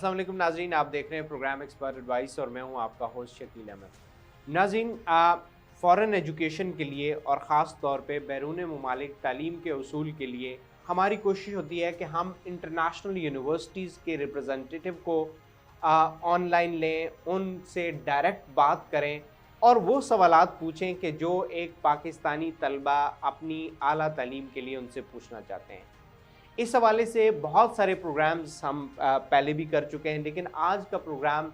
अस्सलाम वालेकुम नाज़रीन, आप देख रहे हैं प्रोग्राम एक्सपर्ट एडवाइस और मैं हूं आपका होस्ट शकील अहमद। नाज़रीन, फ़ॉरेन एजुकेशन के लिए और ख़ास तौर पे बैरून ममालिक तालीम के उसूल के लिए हमारी कोशिश होती है कि हम इंटरनेशनल यूनिवर्सिटीज़ के रिप्रेजेंटेटिव को ऑनलाइन लें, उनसे डायरेक्ट बात करें और वो सवालात पूछें कि जो एक पाकिस्तानी तलबा अपनी आला तालीम के लिए उनसे पूछना चाहते हैं। इस हवाले से बहुत सारे प्रोग्राम्स हम पहले भी कर चुके हैं, लेकिन आज का प्रोग्राम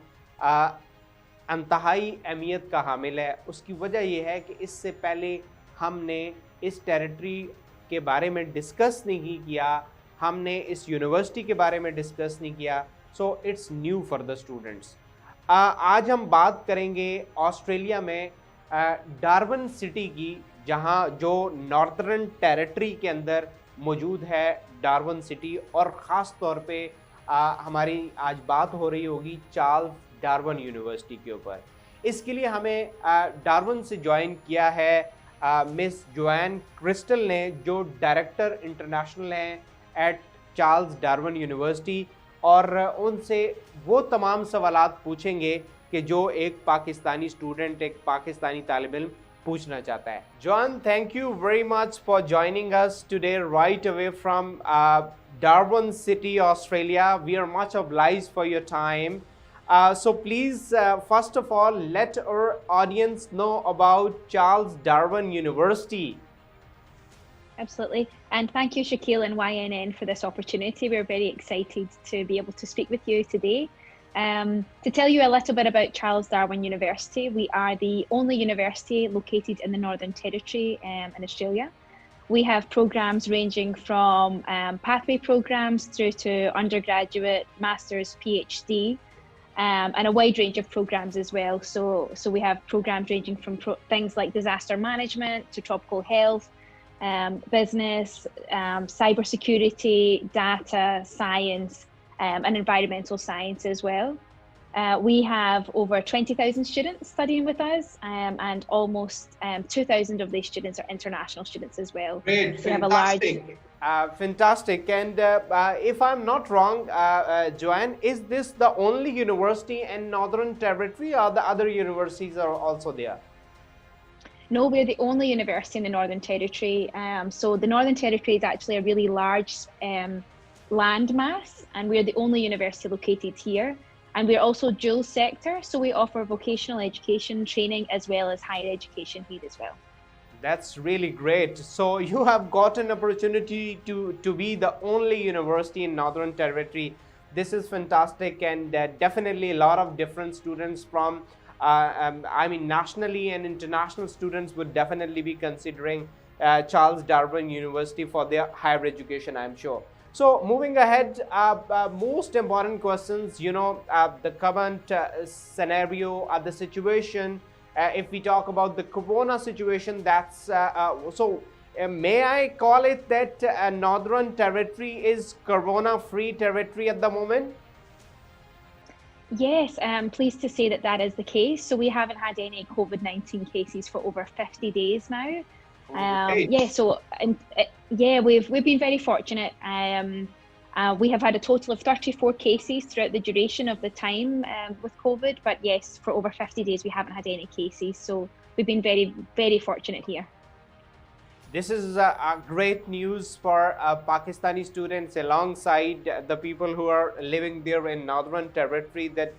इंतहाई अहमियत का हामिल है। उसकी वजह यह है कि इससे पहले हमने इस टेरिटरी के बारे में डिस्कस नहीं किया, हमने इस यूनिवर्सिटी के बारे में डिस्कस नहीं किया, so it's new for the students. आज हम बात करेंगे ऑस्ट्रेलिया में डार्विन सिटी की, जहां जो नॉर्थर्न टेरिटरी के अंदर मौजूद है डार्विन सिटी, और ख़ास तौर पे हमारी आज बात हो रही होगी चार्ल्स डार्विन यूनिवर्सिटी के ऊपर। इसके लिए हमें डार्विन से ज्वाइन किया है मिस जोएन क्रिस्टल ने, जो डायरेक्टर इंटरनेशनल हैं एट चार्ल्स डार्विन यूनिवर्सिटी, और उनसे वो तमाम सवालात पूछेंगे कि जो एक पाकिस्तानी स्टूडेंट, एक पाकिस्तानी तालिब इल्म पूछना चाहता है। Joanne, thank you very much for joining us today right away from Darwin City, Australia. We are much obliged for your time. So please, first of all, let our audience know about Charles Darwin University. Absolutely. And thank you, Shaquille and YNN, for this opportunity. We're very excited to be able to speak with you today. To tell you a little bit about Charles Darwin University, we are the only university located in the Northern Territory in Australia. We have programs ranging from pathway programs through to undergraduate, master's, PhD, and a wide range of programs as well. So we have programs ranging from things like disaster management to tropical health, business, cybersecurity, data, science, and environmental science as well. We have over 20,000 students studying with us, and almost 2,000 of these students are international students as well. Great, So we have a fantastic. Fantastic. And if I'm not wrong, Joanne, is this the only university in Northern Territory, or the other universities are also there? No, we're the only university in the Northern Territory. So the Northern Territory is actually a really large land mass, and we're the only university located here. And we're also dual sector, so we offer vocational education training as well as higher education here as well. That's really great. So you have got an opportunity to be the only university in Northern Territory. This is fantastic, and definitely a lot of different students from I mean nationally and international students would definitely be considering Charles Darwin University for their higher education, I'm sure. So moving ahead, most important questions, you know, the current scenario, the situation, if we talk about the corona situation, that's may I call it that Northern Territory is corona-free territory at the moment? Yes, I'm pleased to say that that is the case. So we haven't had any COVID-19 cases for over 50 days now. Yeah, so yeah, we've been very fortunate. We have had a total of 34 cases throughout the duration of the time with COVID, but yes, for over 50 days we haven't had any cases. So we've been very, very fortunate here. This is a great news for Pakistani students alongside the people who are living there in Northern Territory, that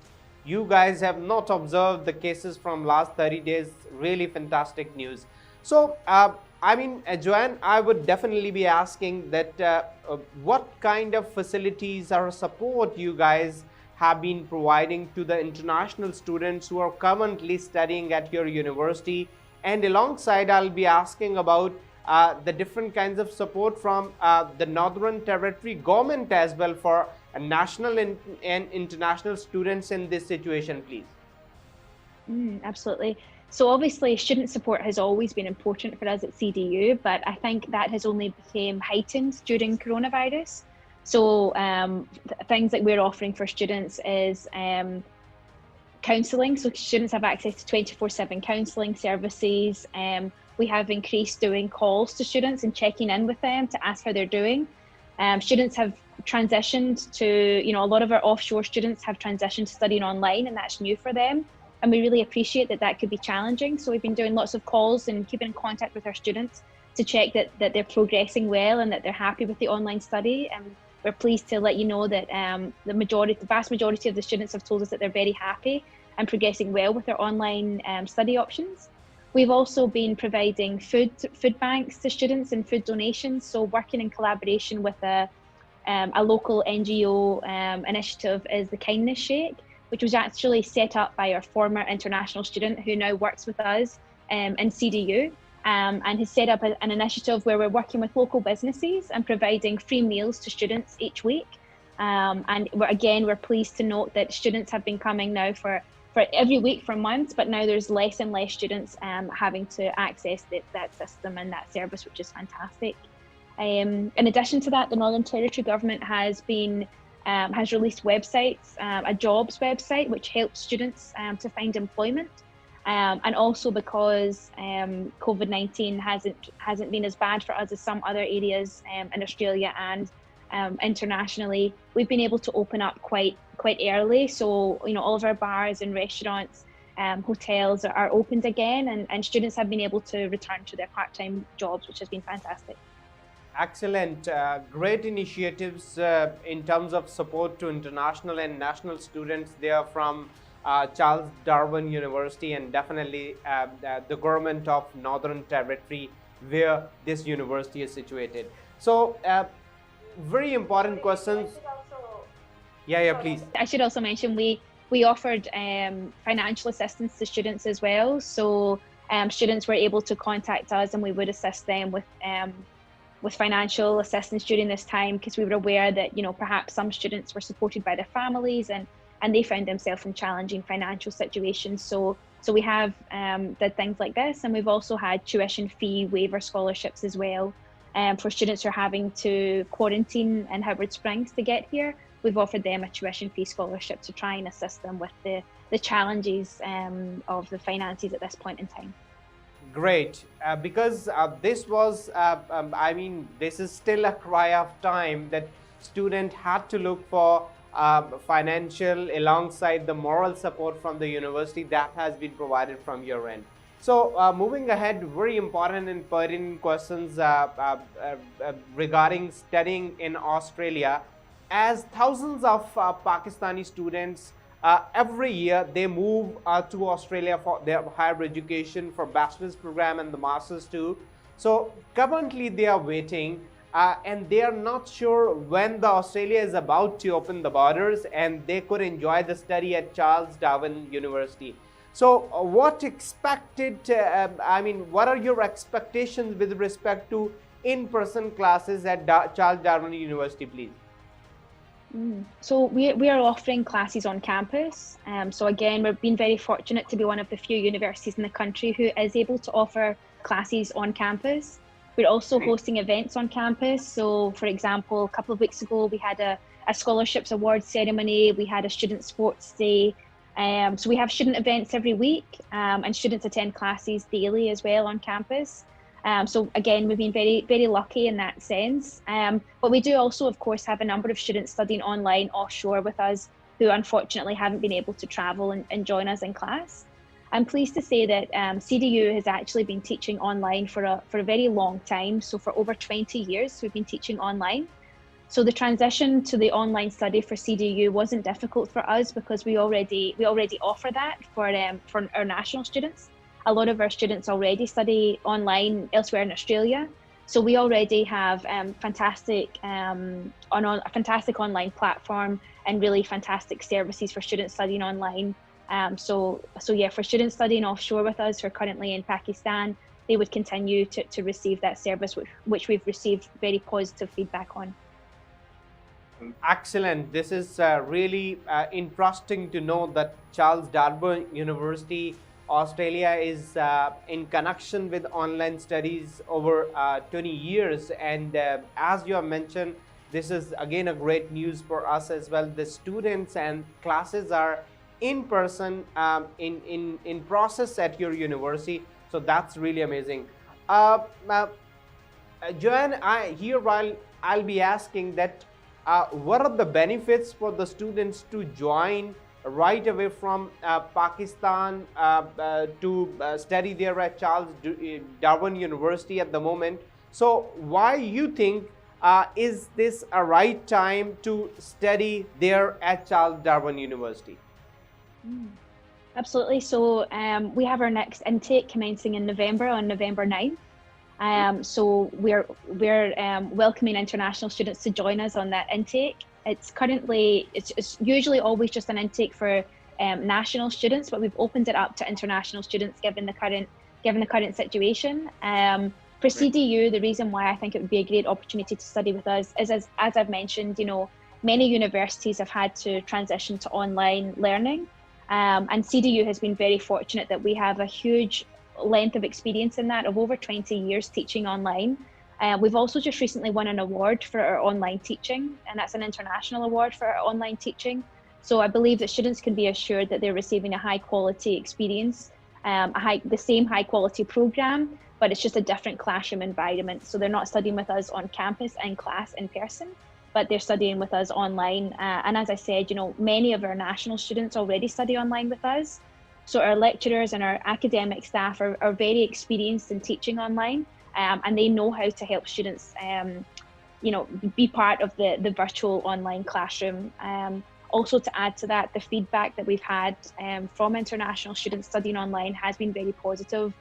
you guys have not observed the cases from last 30 days. Really fantastic news. So, I mean, Joanne, I would definitely be asking that what kind of facilities or support you guys have been providing to the international students who are currently studying at your university, and alongside I'll be asking about the different kinds of support from the Northern Territory government as well for national and international students in this situation, please. Absolutely. So obviously student support has always been important for us at CDU, but I think that has only become heightened during coronavirus. So things that we're offering for students is counselling. So students have access to 24/7 counselling services. We have increased doing calls to students and checking in with them to ask how they're doing. Students have transitioned to, a lot of our offshore students have transitioned to studying online, and that's new for them. And we really appreciate that could be challenging. So we've been doing lots of calls and keeping in contact with our students to check that they're progressing well and that they're happy with the online study. And we're pleased to let you know that the vast majority of the students have told us that they're very happy and progressing well with their online study options. We've also been providing food banks to students and food donations. So working in collaboration with a local NGO initiative is the 𝙀𝙭𝙥𝙚𝙀, which was actually set up by our former international student who now works with us in CDU, and has set up an initiative where we're working with local businesses and providing free meals to students each week. And we're pleased to note that students have been coming now for every week for months, but now there's less and less students having to access that system and that service, which is fantastic. In addition to that, the Northern Territory Government has released websites, a jobs website, which helps students to find employment. And also because COVID-19 hasn't been as bad for us as some other areas in Australia and internationally, we've been able to open up quite early. So, all of our bars and restaurants, hotels are opened again, and students have been able to return to their part-time jobs, which has been fantastic. Excellent. Great initiatives in terms of support to international and national students there from Charles Darwin University, and definitely the government of Northern Territory where this university is situated. So very important questions. Yeah, please. I should also mention we offered financial assistance to students as well. So students were able to contact us and we would assist them with financial assistance during this time, because we were aware that perhaps some students were supported by their families and they found themselves in challenging financial situations. So we have did things like this, and we've also had tuition fee waiver scholarships as well for students who are having to quarantine in 𝘼𝙭𝙥𝙚𝙀 Springs to get here. We've offered them a tuition fee scholarship to try and assist them with the challenges of the finances at this point in time. Great, because this was, this is still a cry of time that student had to look for financial alongside the moral support from the university that has been provided from your end. So moving ahead, very important and pertinent questions regarding studying in Australia. As thousands of Pakistani students every year they move to Australia for their higher education, for bachelor's program and the master's too. So currently they are waiting and they are not sure when the Australia is about to open the borders and they could enjoy the study at Charles Darwin University. So what what are your expectations with respect to in-person classes at Charles Darwin University, please? So we are offering classes on campus. So again, we've been very fortunate to be one of the few universities in the country who is able to offer classes on campus. We're also hosting events on campus. So for example, a couple of weeks ago, we had a scholarships award ceremony. We had a student sports day. So we have student events every week, and students attend classes daily as well on campus. So again, we've been very, very lucky in that sense. But we do also, of course, have a number of students studying online offshore with us who unfortunately haven't been able to travel and join us in class. I'm pleased to say that CDU has actually been teaching online for a very long time. So for over 20 years, we've been teaching online. So the transition to the online study for CDU wasn't difficult for us because we already offer that for our national students. A lot of our students already study online elsewhere in Australia. So we already have a fantastic online platform and really fantastic services for students studying online. So yeah, for students studying offshore with us who are currently in Pakistan, they would continue to receive that service, which we've received very positive feedback on. Excellent. This is really interesting to know that Charles Darwin University Australia is in connection with online studies over 20 years, and as you have mentioned, this is again a great news for us as well. The students and classes are in person in process at your university, so that's really amazing. Joanne, I'll be asking that what are the benefits for the students to join right away from Pakistan to study there at Charles Darwin University at the moment? So why you think is this a right time to study there at Charles Darwin University? Absolutely. So we have our next intake commencing in November, on November 9th. So we're welcoming international students to join us on that intake. It's usually always just an intake for national students, but we've opened it up to international students given the current situation. For CDU, the reason why I think it would be a great opportunity to study with us is, as I've mentioned, many universities have had to transition to online learning. And CDU has been very fortunate that we have a huge length of experience in that, of over 20 years teaching online. We've also just recently won an award for our online teaching, and that's an international award for our online teaching. So I believe that students can be assured that they're receiving a high quality experience, the same high quality program, but it's just a different classroom environment. So they're not studying with us on campus in class in person, but they're studying with us online. And as I said, many of our national students already study online with us. So our lecturers and our academic staff are very experienced in teaching online, and they know how to help students, be part of the virtual online classroom. Also, to add to that, the feedback that we've had from international students studying online has been very positive.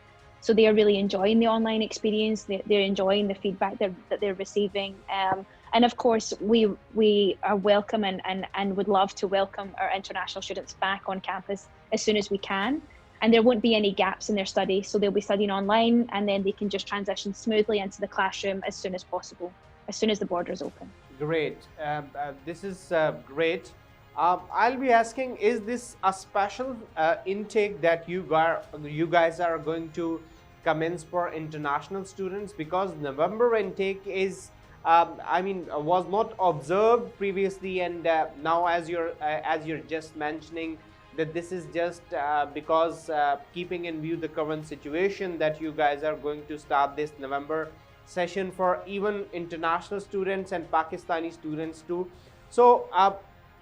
So they are really enjoying the online experience. They're enjoying the feedback that they're receiving. And of course, we are welcome and would love to welcome our international students back on campus as soon as we can. And there won't be any gaps in their study. So they'll be studying online, and then they can just transition smoothly into the classroom as soon as possible, as soon as the borders open. Great. This is great. I'll be asking, is this a special intake that you guys are going to commence for international students? Because November intake is, was not observed previously, and now as you're just mentioning that this is just because keeping in view the current situation that you guys are going to start this November session for even international students and Pakistani students too. So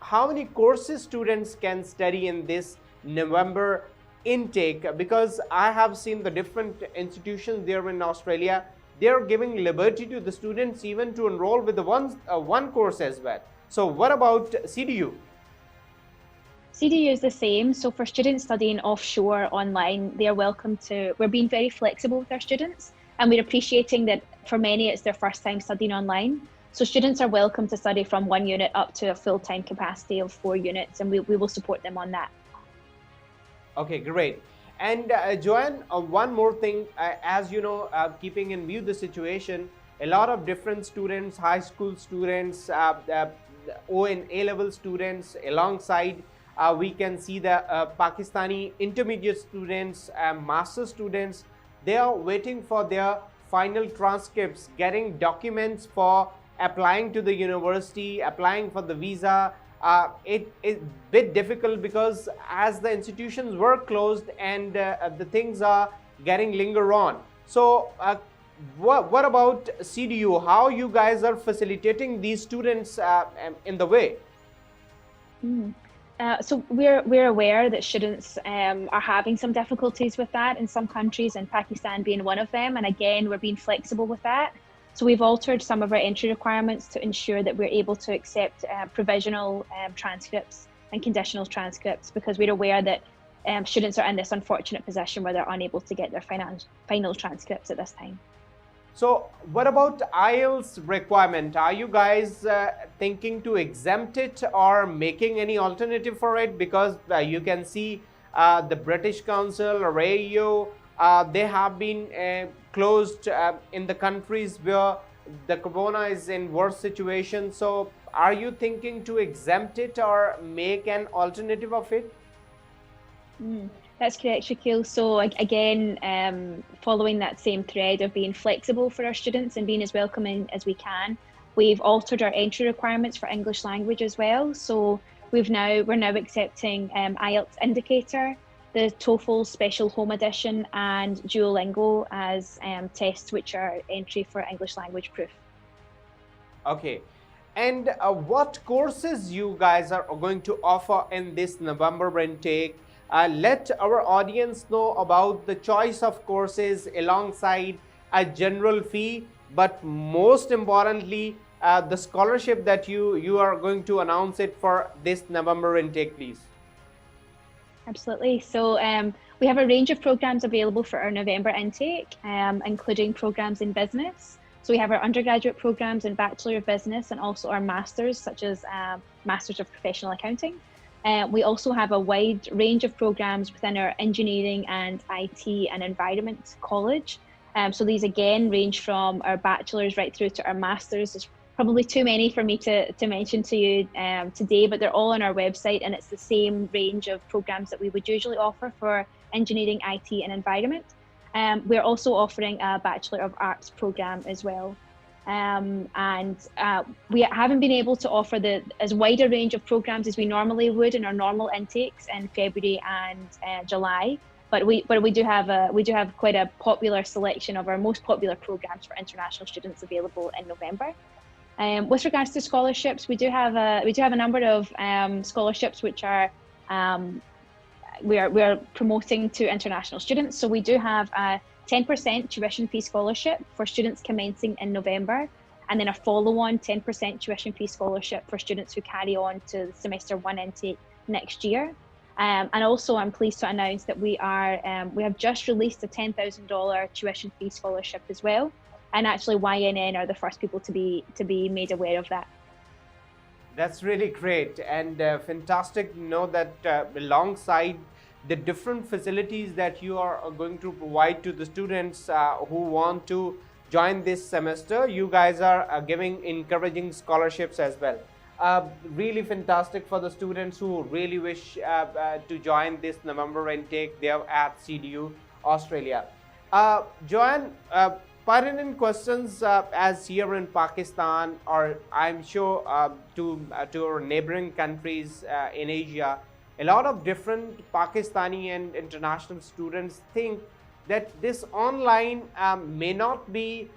how many courses students can study in this November intake? Because I have seen the different institutions there in Australia, they are giving liberty to the students even to enroll with the one course as well. So what about CDU? CDU is the same. So for students studying offshore online, they are welcome to, we're being very flexible with our students, and we're appreciating that for many it's their first time studying online. So students are welcome to study from 1 unit up to a full-time capacity of 4 units, and we will support them on that. Okay, great. And Joanne, one more thing, as you know, keeping in view the situation, a lot of different students, high school students, O and A-level students, alongside we can see the Pakistani intermediate students, master students, they are waiting for their final transcripts, getting documents for applying to the university, applying for the visa. It is a bit difficult because as the institutions were closed and the things are getting linger on. So what about CDU? How you guys are facilitating these students in the way? So we're aware that students are having some difficulties with that in some countries, and Pakistan being one of them. And again, we're being flexible with that. So we've altered some of our entry requirements to ensure that we're able to accept provisional transcripts and conditional transcripts, because we're aware that students are in this unfortunate position where they're unable to get their final transcripts at this time. So what about IELTS requirement? Are you guys thinking to exempt it or making any alternative for it? Because you can see the British Council or AEO, they have been closed in the countries where the corona is in worse situation. So are you thinking to exempt it or make an alternative of it? That's correct, Shakil. So again, following that same thread of being flexible for our students and being as welcoming as we can, we've altered our entry requirements for English language as well. So we're now accepting IELTS indicator, the TOEFL Special Home Edition, and Duolingo as tests which are entry for English language proof. Okay. And what courses you guys are going to offer in this November intake? Let our audience know about the choice of courses alongside a general fee, but most importantly, the scholarship that you are going to announce it for this November intake, please. Absolutely. So we have a range of programs available for our November intake, including programs in business. So we have our undergraduate programs in Bachelor of Business and also our masters, such as Masters of Professional Accounting. We also have a wide range of programs within our engineering and IT and environment college. So these again range from our bachelors right through to our masters. There's probably too many for me to mention to you today, but they're all on our website, and it's the same range of programs that we would usually offer for engineering, IT and environment. We're also offering a Bachelor of Arts program as well. We haven't been able to offer as wide a range of programs as we normally would in our normal intakes in February and July. But we do have quite a popular selection of our most popular programs for international students available in November. With regards to scholarships, we do have a number of scholarships which are we are promoting to international students. So we do have a 10% tuition fee scholarship for students commencing in November, and then a follow-on 10% tuition fee scholarship for students who carry on to the semester 1 intake next year. And also, I'm pleased to announce that we have just released a $10,000 tuition fee scholarship as well. And actually, YNN are the first people to be made aware of that. That's really great and fantastic to know that alongside the different facilities that you are going to provide to the students who want to join this semester, you guys are giving encouraging scholarships as well. Really fantastic for the students who really wish to join this November intake there at CDU Australia. Joanne, pertinent questions as here in Pakistan, or I'm sure to our neighboring countries in Asia, a lot of different Pakistani and international students think that this online may not be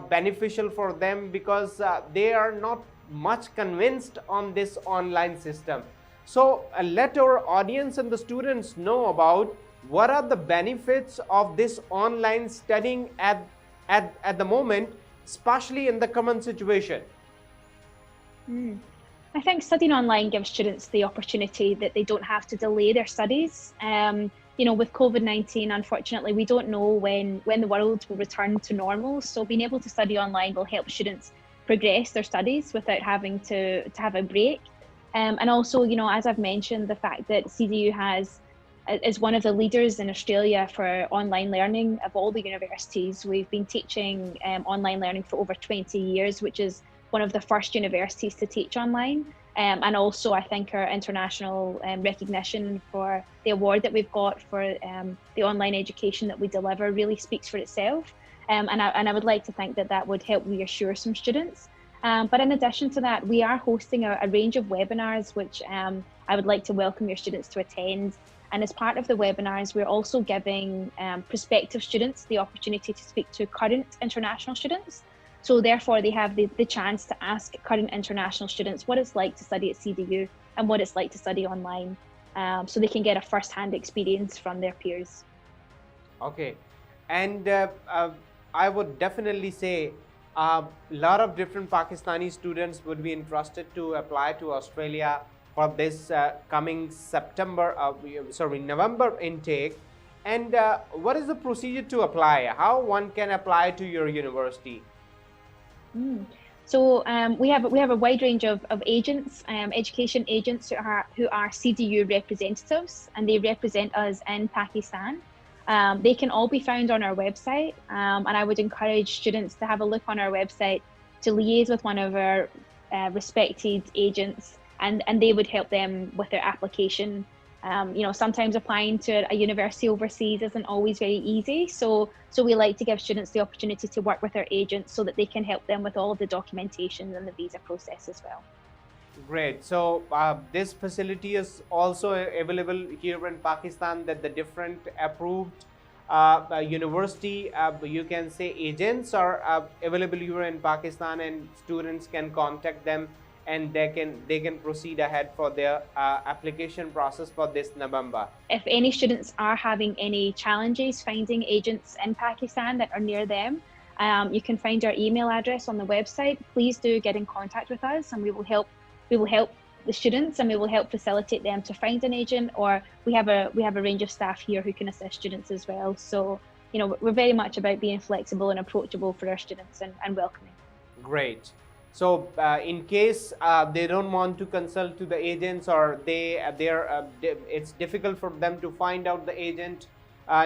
beneficial for them because they are not much convinced on this online system. So let our audience and the students know about what are the benefits of this online studying at the moment, especially in the current situation. I think studying online gives students the opportunity that they don't have to delay their studies. With COVID-19, unfortunately, we don't know when the world will return to normal. So being able to study online will help students progress their studies without having to have a break. And also, as I've mentioned, the fact that CDU is one of the leaders in Australia for online learning of all the universities. We've been teaching online learning for over 20 years, which is one of the first universities to teach online. And also, I think our international recognition for the award that we've got for the online education that we deliver really speaks for itself. And I would like to think that would help reassure some students. But in addition to that, we are hosting a range of webinars, which I would like to welcome your students to attend. And as part of the webinars, we're also giving prospective students the opportunity to speak to current international students. So therefore, they have the chance to ask current international students what it's like to study at CDU and what it's like to study online. So they can get a first-hand experience from their peers. Okay. And I would definitely say a lot of different Pakistani students would be interested to apply to Australia for this coming November intake. And what is the procedure to apply? How one can apply to your university? So we have a wide range of agents, education agents who are CDU representatives, and they represent us in Pakistan. They can all be found on our website, and I would encourage students to have a look on our website to liaise with one of our respected agents, and they would help them with their application. Sometimes applying to a university overseas isn't always very easy, so we like to give students the opportunity to work with our agents so that they can help them with all of the documentation and the visa process as well. Great. So this facility is also available here in Pakistan, that the different approved university, you can say, agents are available here in Pakistan, and students can contact them, and they can proceed ahead for their application process for this November. If any students are having any challenges finding agents in Pakistan that are near them, you can find our email address on the website. Please do get in contact with us, and we will help the students, and we will help facilitate them to find an agent, or we have a range of staff here who can assist students as well. So, you know, we're very much about being flexible and approachable for our students, and welcoming. Great. So in case they don't want to consult to the agents, or it's difficult for them to find out the agent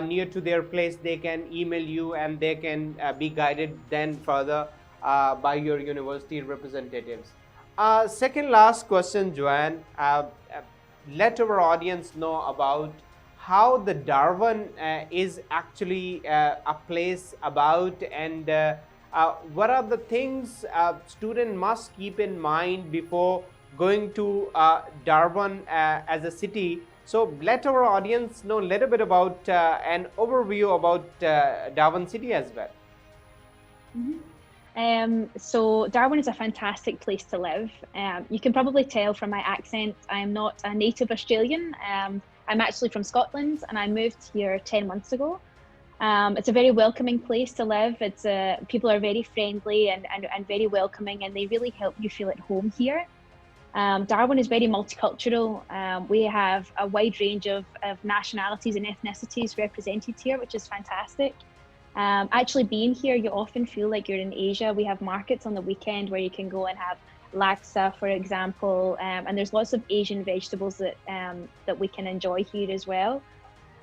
near to their place, they can email you, and they can be guided then further by your university representatives. Second last question, Joanne. Let our audience know about how the Darwin is actually a place about, and what are the things student must keep in mind before going to Darwin as a city. So let our audience know a little bit about an overview about Darwin city as well. Mm-hmm. So Darwin is a fantastic place to live. You can probably tell from my accent, I'm not a native Australian. I'm actually from Scotland, and I moved here 10 months ago. It's a very welcoming place to live. People are very friendly and very welcoming, and they really help you feel at home here. Darwin is very multicultural. We have a wide range of nationalities and ethnicities represented here, which is fantastic. Actually being here, you often feel like you're in Asia. We have markets on the weekend where you can go and have laksa, for example, and there's lots of Asian vegetables that we can enjoy here as well.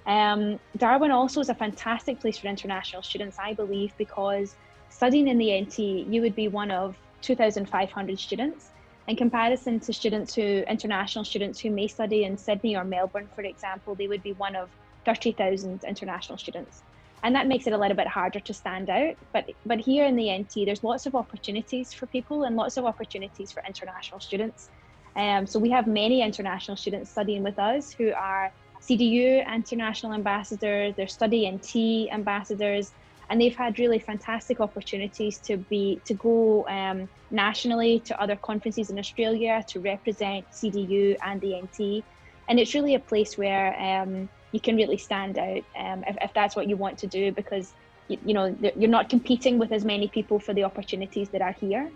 Darwin also is a fantastic place for international students, I believe, because studying in the NT, you would be one of 2,500 students. In comparison to international students who may study in Sydney or Melbourne, for example, they would be one of 30,000 international students. And that makes it a little bit harder to stand out. But here in the NT, there's lots of opportunities for people and lots of opportunities for international students. So we have many international students studying with us who are CDU international ambassadors, they're Study NT ambassadors, and they've had really fantastic opportunities to go nationally to other conferences in Australia to represent CDU and the NT. And it's really a place where you can really stand out if that's what you want to do, because you know you're not competing with as many people for the opportunities that are here.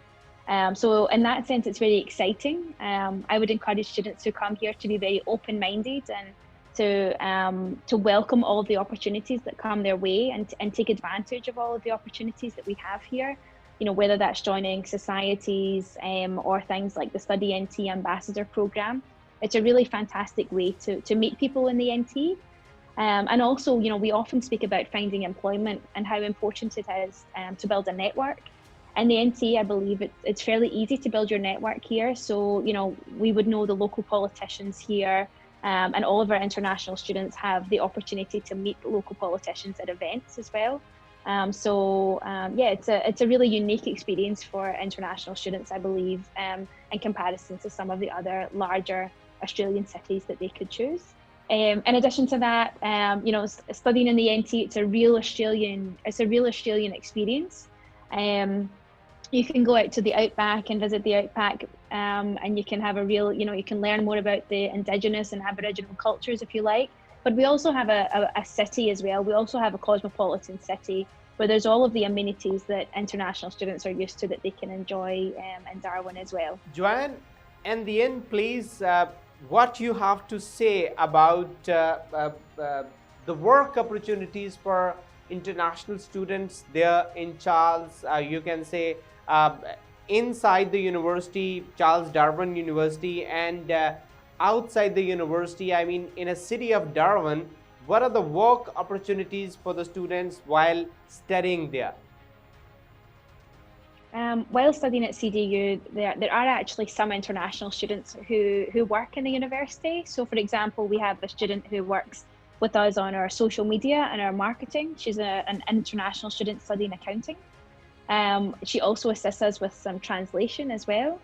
So in that sense, it's very exciting. I would encourage students who come here to be very open-minded and to welcome all of the opportunities that come their way, and take advantage of all of the opportunities that we have here. You know, whether that's joining societies or things like the Study NT Ambassador Program. It's a really fantastic way to meet people in the NT. And also, you know, we often speak about finding employment and how important it is to build a network. And the NT, I believe it's fairly easy to build your network here. So, you know, we would know the local politicians here, and all of our international students have the opportunity to meet local politicians at events as well. Yeah, it's a really unique experience for international students, I believe, in comparison to some of the other larger Australian cities that they could choose. In addition to that, you know, studying in the NT, it's a real Australian experience. You can go out to the outback and visit the outback, and you can have you can learn more about the Indigenous and Aboriginal cultures if you like. But we also have a city as well. We also have a cosmopolitan city where there's all of the amenities that international students are used to that they can enjoy in Darwin as well. Joanne, in the end, please, what you have to say about the work opportunities for international students there in Charles, you can say inside the university, Charles Darwin University, and outside the university, I mean in a city of Darwin, what are the work opportunities for the students while studying there? While studying at CDU, there are actually some international students who work in the university. So for example, we have a student who works with us on our social media and our marketing. She's an international student studying accounting. She also assists us with some translation as well.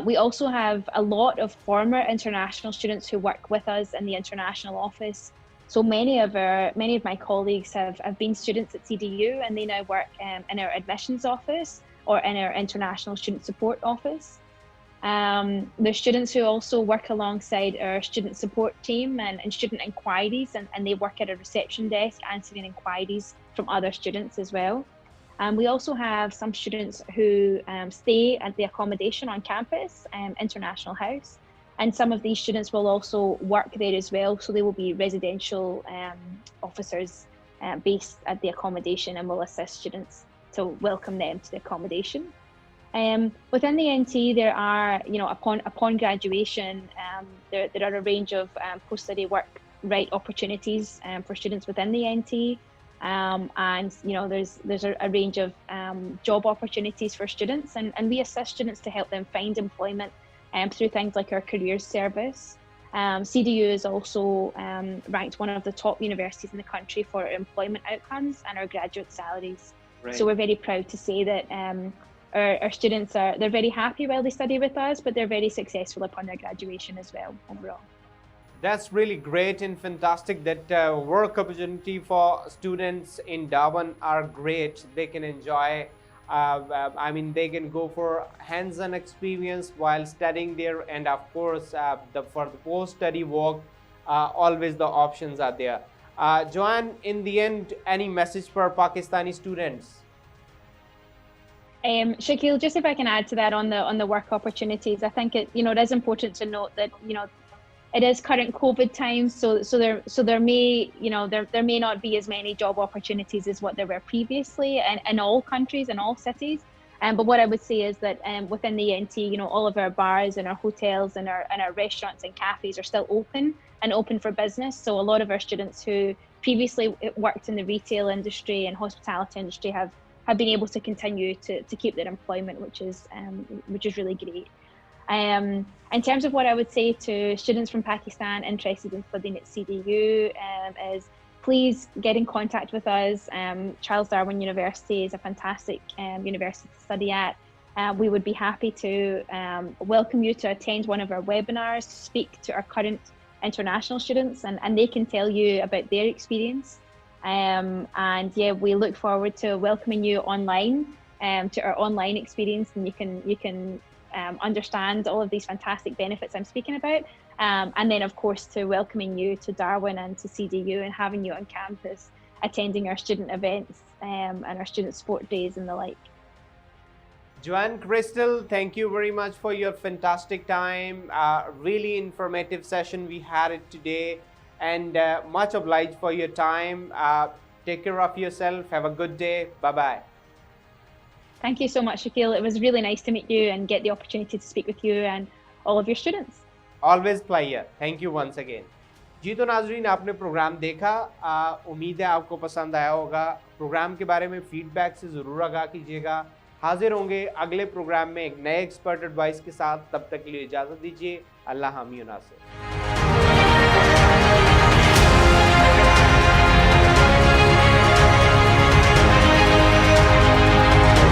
We also have a lot of former international students who work with us in the international office. So many of my colleagues have been students at CDU, and they now work in our admissions office or in our international student support office. There's students who also work alongside our student support team and student inquiries, and they work at a reception desk answering inquiries from other students as well. We also have some students who stay at the accommodation on campus, International House, and some of these students will also work there as well. So they will be residential officers based at the accommodation, and will assist students to welcome them to the accommodation. Within the NT, there are, upon graduation, there are a range of post-study work right opportunities for students within the NT. And there's a range of job opportunities for students, and we assist students to help them find employment through things like our careers service. CDU is also ranked one of the top universities in the country for employment outcomes and our graduate salaries. Right. So we're very proud to say that our students they're very happy while they study with us, but they're very successful upon their graduation as well overall. That's really great and fantastic that work opportunity for students in Darwin are great. They can enjoy, they can go for hands-on experience while studying there, and of course for the post-study work, always the options are there. Joanne, in the end, any message for Pakistani students? Shakil, just if I can add to that on the work opportunities, I think it is important to note that it is current COVID times, so there may not be as many job opportunities as what there were previously in all countries and all cities. But what I would say is that within the NT, all of our bars and our hotels and our restaurants and cafes are still open for business. So a lot of our students who previously worked in the retail industry and hospitality industry have been able to continue to keep their employment, which is really great. In terms of what I would say to students from Pakistan interested in studying at CDU is please get in contact with us. Charles Darwin University is a fantastic university to study at. We would be happy to welcome you to attend one of our webinars, to speak to our current international students, and they can tell you about their experience. And yeah, we look forward to welcoming you online to our online experience, and you can understand all of these fantastic benefits I'm speaking about, and then of course to welcoming you to Darwin and to CDU and having you on campus attending our student events and our student sport days and the like. Joanne, Chrystal, thank you very much for your fantastic time. Really informative session we had it today, and much obliged for your time. Take care of yourself. Have a good day. Bye-bye. Thank you so much, Shakil. It was really nice to meet you and get the opportunity to speak with you and all of your students. Always pleasure. Thank you once again. जी तो नाज़रीन, आपने programme देखा, उम्मीद है आपको पसंद आया होगा। प्रोग्राम के बारे में फीडबैक से ज़रूर आगाह कीजिएगा। हाजिर होंगे अगले प्रोग्राम में एक नए एक्सपर्ट एडवाइस के साथ। तब तक के लिए इजाज़त दीजिए। अल्लाह हामी नासिर।